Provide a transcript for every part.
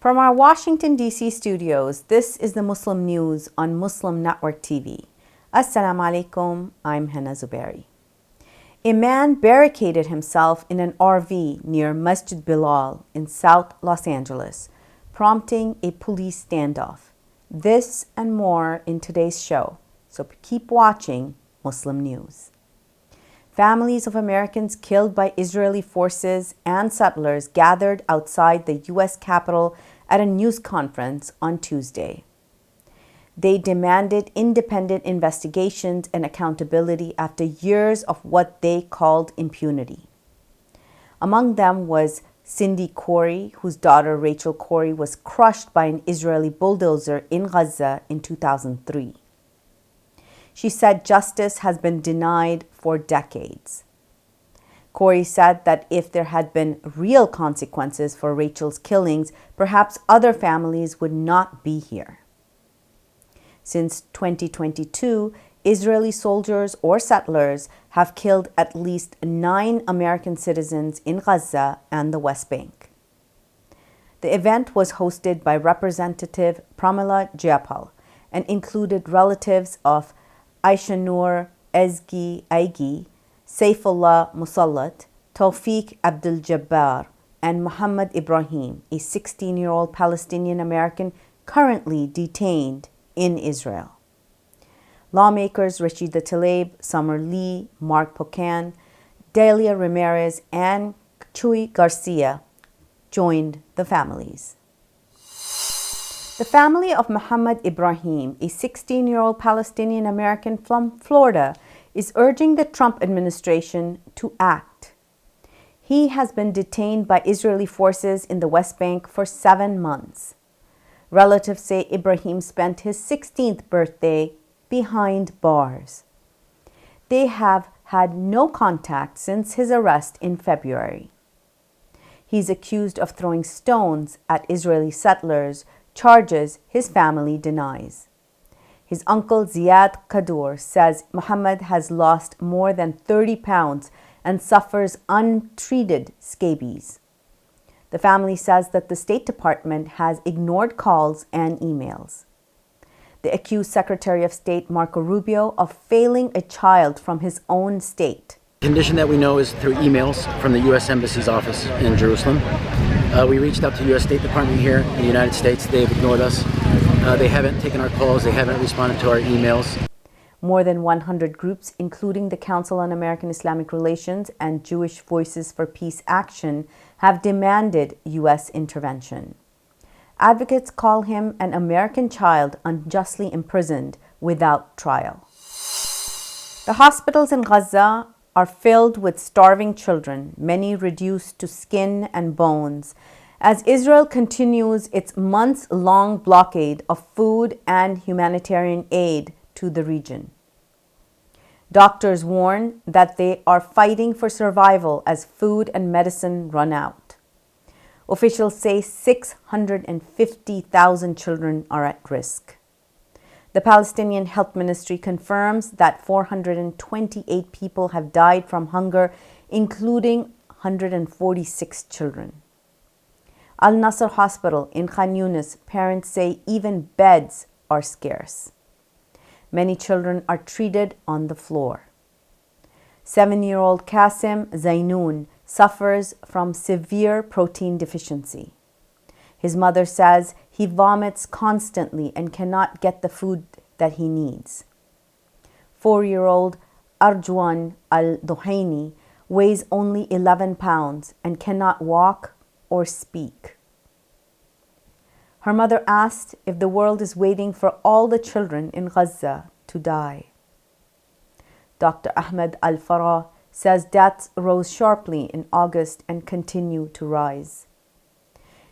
From our Washington, D.C. studios, this is the Muslim News on Muslim Network TV. Assalamu alaikum, I'm Hena Zuberi. A man barricaded himself in an RV near Masjid Bilal in South Los Angeles, prompting a police standoff. This and more in today's show, so keep watching Muslim News. Families of Americans killed by Israeli forces and settlers gathered outside the U.S. Capitol at a news conference on Tuesday. They demanded independent investigations and accountability after years of what they called impunity. Among them was Cindy Corey, whose daughter Rachel Corey was crushed by an Israeli bulldozer in Gaza in 2003. She said justice has been denied for decades. Corey said that if there had been real consequences for Rachel's killings, perhaps other families would not be here. Since 2022, Israeli soldiers or settlers have killed at least 9 American citizens in Gaza and the West Bank. The event was hosted by Representative Pramila Jayapal and included relatives of Aisha Noor Ezgi Aigi, Saifullah Musallat, Tawfiq Abdul Jabbar, and Muhammad Ibrahim, a 16-year-old Palestinian American currently detained in Israel. Lawmakers Rashida Tlaib, Summer Lee, Mark Pocan, Delia Ramirez, and Chuy Garcia joined the families. The family of Muhammad Ibrahim, a 16-year-old Palestinian American from Florida, is urging the Trump administration to act. He has been detained by Israeli forces in the West Bank for 7 months. Relatives say Ibrahim spent his 16th birthday behind bars. They have had no contact since his arrest in February. He's accused of throwing stones at Israeli settlers, charges his family denies. His uncle Ziad Kadur says Muhammad has lost more than 30 pounds and suffers untreated scabies. The family says that the State Department has ignored calls and emails. They accuse Secretary of State Marco Rubio of failing a child from his own state. The condition that we know is through emails from the U.S. Embassy's office in Jerusalem. We reached out to the U.S. State Department here in the United States. They've ignored us. They haven't taken our calls. They haven't responded to our emails. More than 100 groups, including the Council on American Islamic Relations and Jewish Voices for Peace Action, have demanded U.S. intervention. Advocates call him an American child unjustly imprisoned without trial. The hospitals in Gaza are filled with starving children, many reduced to skin and bones, as Israel continues its months-long blockade of food and humanitarian aid to the region. Doctors warn that they are fighting for survival as food and medicine run out. Officials say 650,000 children are at risk. The Palestinian Health Ministry confirms that 428 people have died from hunger, including 146 children. Al-Nasr Hospital in Khan Yunis, parents say even beds are scarce. Many children are treated on the floor. 7-year-old Qasim Zainoun suffers from severe protein deficiency. His mother says he vomits constantly and cannot get the food that he needs. 4-year-old Arjwan Al-Dohaini weighs only 11 pounds and cannot walk or speak. Her mother asked if the world is waiting for all the children in Gaza to die. Dr. Ahmed Al-Farah says deaths rose sharply in August and continue to rise.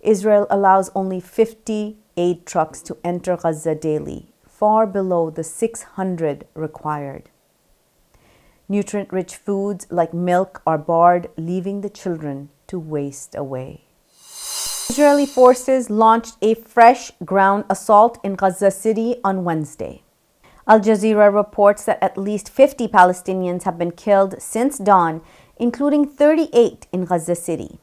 Israel allows only 50 aid trucks to enter Gaza daily, far below the 600 required. Nutrient-rich foods like milk are barred, leaving the children to waste away. Israeli forces launched a fresh ground assault in Gaza City on Wednesday. Al Jazeera reports that at least 50 Palestinians have been killed since dawn, including 38 in Gaza City.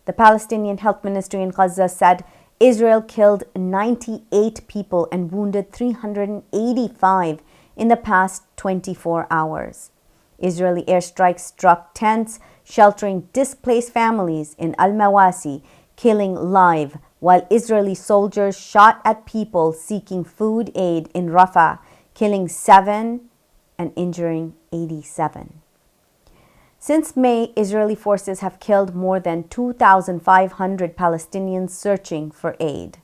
The Palestinian Health Ministry in Gaza said Israel killed 98 people and wounded 385 in the past 24 hours. Israeli airstrikes struck tents sheltering displaced families in Al-Mawasi, killing live, while Israeli soldiers shot at people seeking food aid in Rafah, killing 7 and injuring 87. Since May, Israeli forces have killed more than 2,500 Palestinians searching for aid.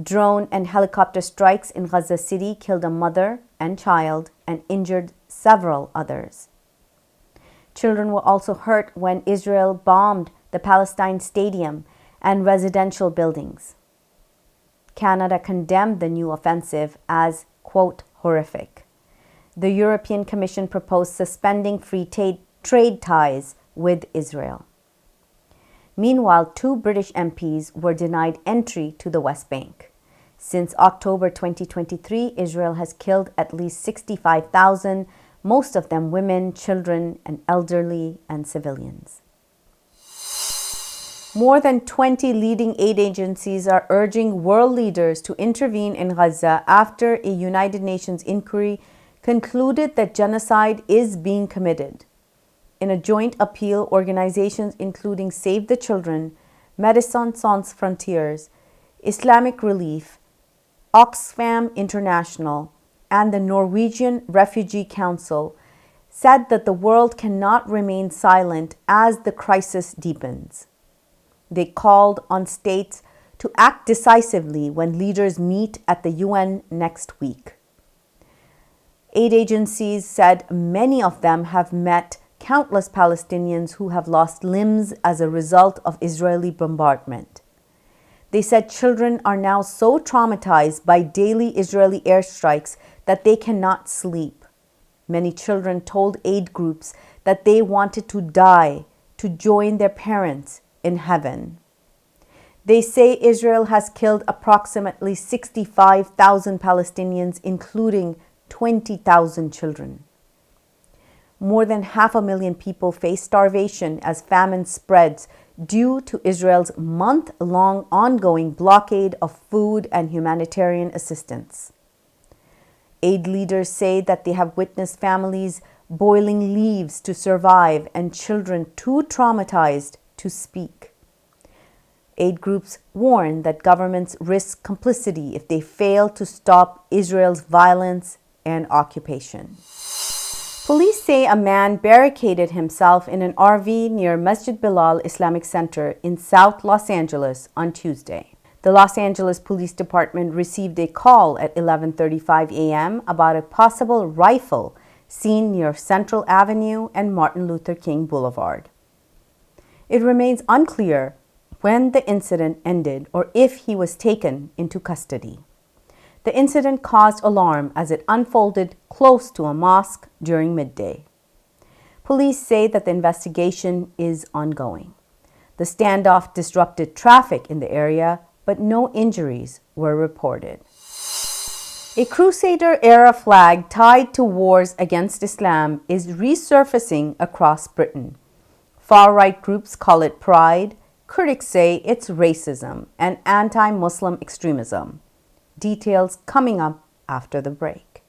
Drone and helicopter strikes in Gaza City killed a mother and child and injured several others. Children were also hurt when Israel bombed the Palestine Stadium and residential buildings. Canada condemned the new offensive as, quote, horrific. The European Commission proposed suspending free trade ties with Israel. Meanwhile, 2 British MPs were denied entry to the West Bank. Since October 2023, Israel has killed at least 65,000, most of them women, children, and elderly and civilians. More than 20 leading aid agencies are urging world leaders to intervene in Gaza after a United Nations inquiry concluded that genocide is being committed. In a joint appeal, organizations including Save the Children, Médecins Sans Frontières, Islamic Relief, Oxfam International, and the Norwegian Refugee Council said that the world cannot remain silent as the crisis deepens. They called on states to act decisively when leaders meet at the UN next week. Aid agencies said many of them have met countless Palestinians who have lost limbs as a result of Israeli bombardment. They said children are now so traumatized by daily Israeli airstrikes that they cannot sleep. Many children told aid groups that they wanted to die to join their parents in heaven. They say Israel has killed approximately 65,000 Palestinians, including 20,000 children. More than 500,000 people face starvation as famine spreads due to Israel's month-long ongoing blockade of food and humanitarian assistance. Aid leaders say that they have witnessed families boiling leaves to survive and children too traumatized to speak. Aid groups warn that governments risk complicity if they fail to stop Israel's violence and occupation. Police say a man barricaded himself in an RV near Masjid Bilal Islamic Center in South Los Angeles on Tuesday. The Los Angeles Police Department received a call at 11:35 a.m. about a possible rifle seen near Central Avenue and Martin Luther King Boulevard. It remains unclear when the incident ended or if he was taken into custody. The incident caused alarm as it unfolded close to a mosque during midday. Police say that the investigation is ongoing. The standoff disrupted traffic in the area, but no injuries were reported. A Crusader-era flag tied to wars against Islam is resurfacing across Britain. Far-right groups call it pride. Critics say it's racism and anti-Muslim extremism. Details coming up after the break.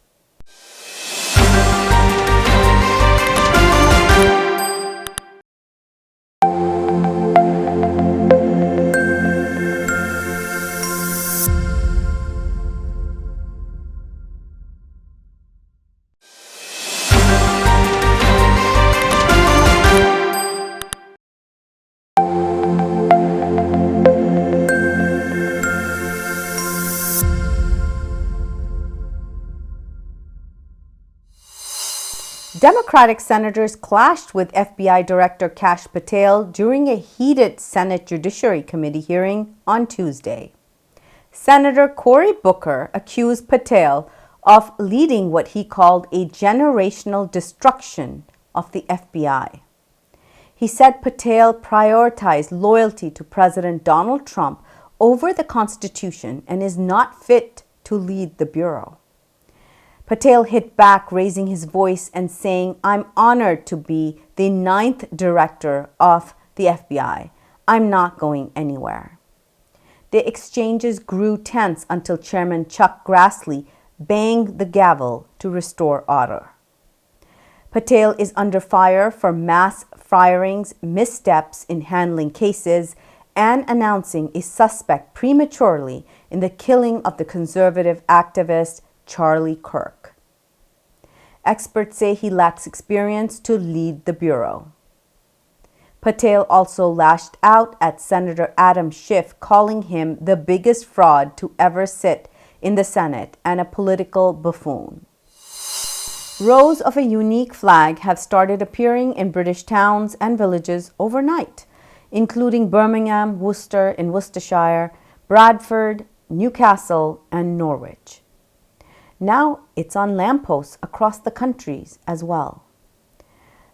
Democratic senators clashed with FBI Director Kash Patel during a heated Senate Judiciary Committee hearing on Tuesday. Senator Cory Booker accused Patel of leading what he called a generational destruction of the FBI. He said Patel prioritized loyalty to President Donald Trump over the Constitution and is not fit to lead the Bureau. Patel hit back, raising his voice and saying, "I'm honored to be the 9th director of the FBI. I'm not going anywhere." The exchanges grew tense until Chairman Chuck Grassley banged the gavel to restore order. Patel is under fire for mass firings, missteps in handling cases, and announcing a suspect prematurely in the killing of the conservative activist Charlie Kirk. Experts say he lacks experience to lead the bureau. Patel also lashed out at Senator Adam Schiff, calling him the biggest fraud to ever sit in the Senate and a political buffoon. Rows of a unique flag have started appearing in British towns and villages overnight, including Birmingham, Worcester in Worcestershire, Bradford, Newcastle, and Norwich. Now it's on lampposts across the countries as well.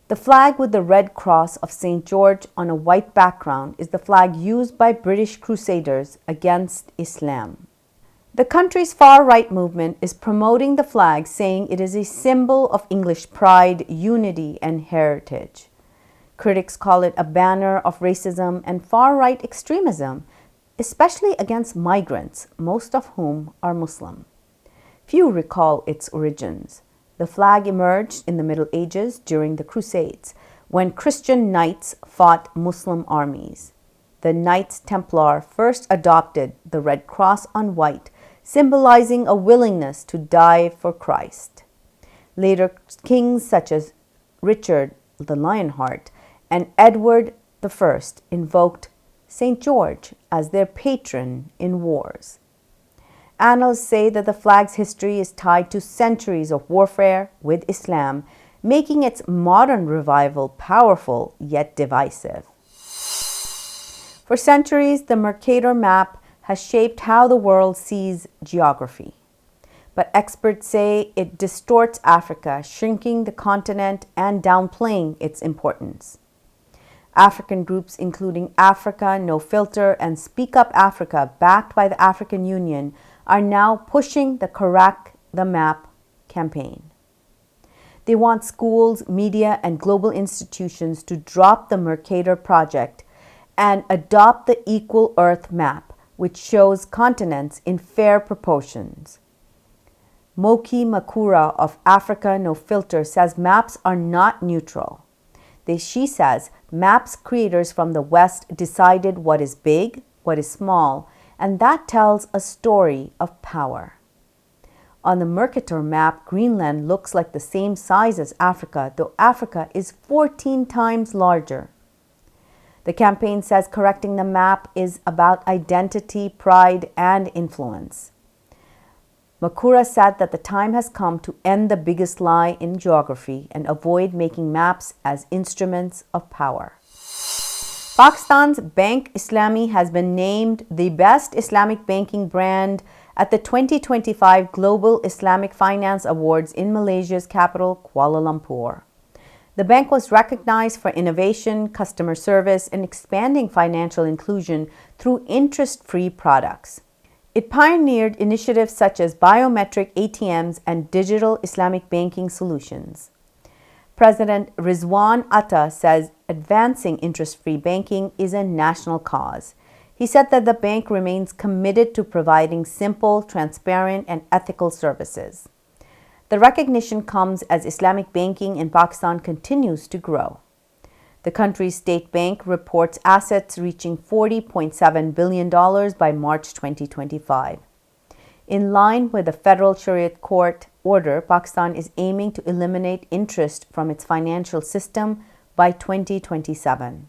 The flag with the red cross of St. George on a white background is the flag used by British Crusaders against Islam. The country's far-right movement is promoting the flag, saying it is a symbol of English pride, unity, and heritage. Critics call it a banner of racism and far-right extremism, especially against migrants, most of whom are Muslim. Few recall its origins. The flag emerged in the Middle Ages during the Crusades, when Christian knights fought Muslim armies. The Knights Templar first adopted the red cross on white, symbolizing a willingness to die for Christ. Later, kings such as Richard the Lionheart and Edward I invoked St. George as their patron in wars. Annals say that the flag's history is tied to centuries of warfare with Islam, making its modern revival powerful yet divisive. For centuries, the Mercator map has shaped how the world sees geography. But experts say it distorts Africa, shrinking the continent and downplaying its importance. African groups including Africa No Filter and Speak Up Africa, backed by the African Union, are now pushing the Correct the Map campaign. They want schools, media, and global institutions to drop the Mercator project and adopt the Equal Earth map, which shows continents in fair proportions. Moki Makura of Africa No Filter says maps are not neutral. She says maps creators from the West decided what is big, what is small, and that tells a story of power. On the Mercator map, Greenland looks like the same size as Africa, though Africa is 14 times larger. The campaign says correcting the map is about identity, pride, and influence. Makura said that the time has come to end the biggest lie in geography and avoid making maps as instruments of power. Pakistan's Bank Islami has been named the best Islamic banking brand at the 2025 Global Islamic Finance Awards in Malaysia's capital, Kuala Lumpur. The bank was recognized for innovation, customer service, and expanding financial inclusion through interest-free products. It pioneered initiatives such as biometric ATMs and digital Islamic banking solutions. President Rizwan Atta says advancing interest-free banking is a national cause. He said that the bank remains committed to providing simple, transparent, and ethical services. The recognition comes as Islamic banking in Pakistan continues to grow. The country's state bank reports assets reaching $40.7 billion by March 2025. In line with the federal Shariat court order, Pakistan is aiming to eliminate interest from its financial system by 2027.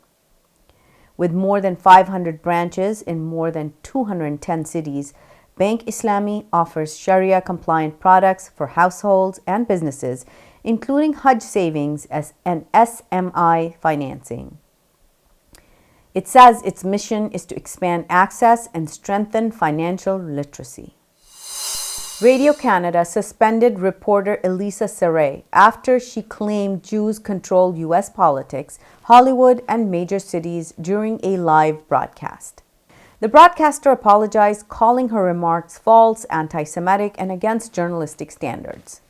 With more than 500 branches in more than 210 cities, Bank Islami offers Sharia-compliant products for households and businesses, including Hajj savings and SMI financing. It says its mission is to expand access and strengthen financial literacy. Radio Canada suspended reporter Elisa Serray after she claimed Jews control U.S. politics, Hollywood, and major cities during a live broadcast. The broadcaster apologized, calling her remarks false, anti-Semitic, and against journalistic standards.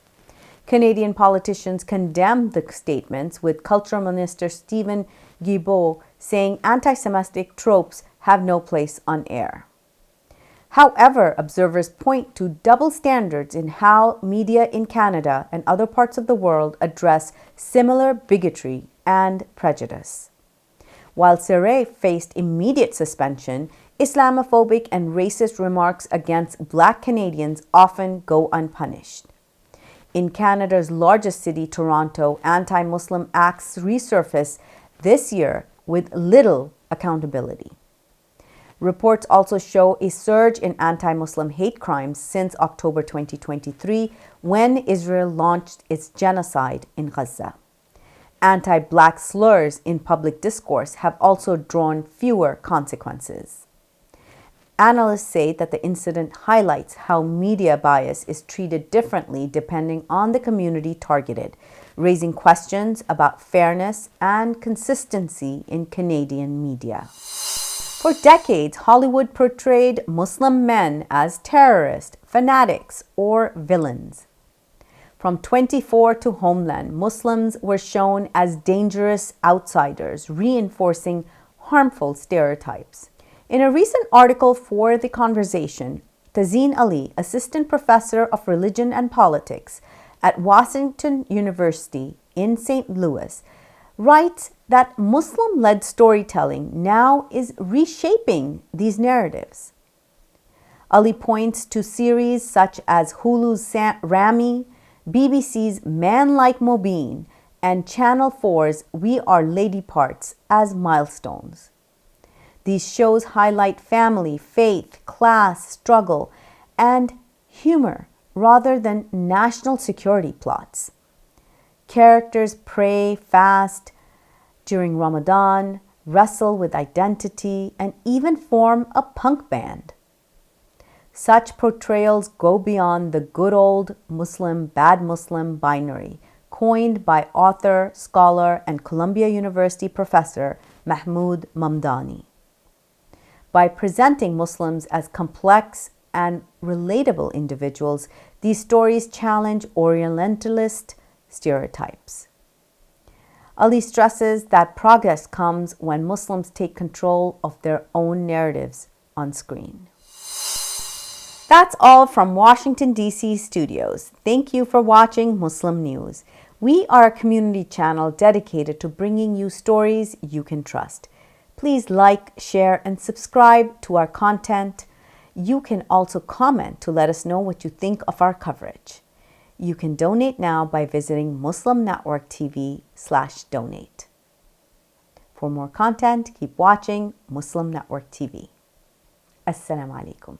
Canadian politicians condemned the statements, with Cultural Minister Stephen Guilbeault saying anti-Semitic tropes have no place on air. However, observers point to double standards in how media in Canada and other parts of the world address similar bigotry and prejudice. While Zuberi faced immediate suspension, Islamophobic and racist remarks against Black Canadians often go unpunished. In Canada's largest city, Toronto, anti-Muslim acts resurfaced this year with little accountability. Reports also show a surge in anti-Muslim hate crimes since October 2023, when Israel launched its genocide in Gaza. Anti-Black slurs in public discourse have also drawn fewer consequences. Analysts say that the incident highlights how media bias is treated differently depending on the community targeted, raising questions about fairness and consistency in Canadian media. For decades, Hollywood portrayed Muslim men as terrorists, fanatics, or villains. From 24 to Homeland, Muslims were shown as dangerous outsiders, reinforcing harmful stereotypes. In a recent article for The Conversation, Tazeen Ali, assistant professor of religion and politics at Washington University in St. Louis, writes that Muslim-led storytelling now is reshaping these narratives. Ali points to series such as Hulu's Rami, BBC's Man Like Mobeen, and Channel 4's We Are Lady Parts as milestones. These shows highlight family, faith, class, struggle, and humor rather than national security plots. Characters pray, fast during Ramadan, wrestle with identity, and even form a punk band. Such portrayals go beyond the good old Muslim, bad Muslim binary, coined by author, scholar, and Columbia University professor Mahmoud Mamdani. By presenting Muslims as complex and relatable individuals, these stories challenge Orientalist stereotypes. Ali stresses that progress comes when Muslims take control of their own narratives on screen. That's all from Washington, D.C. studios. Thank you for watching Muslim News. We are a community channel dedicated to bringing you stories you can trust. Please like, share, and subscribe to our content. You can also comment to let us know what you think of our coverage. You can donate now by visiting muslimnetworktv.com/donate. For more content, keep watching Muslim Network TV. Assalamu alaikum.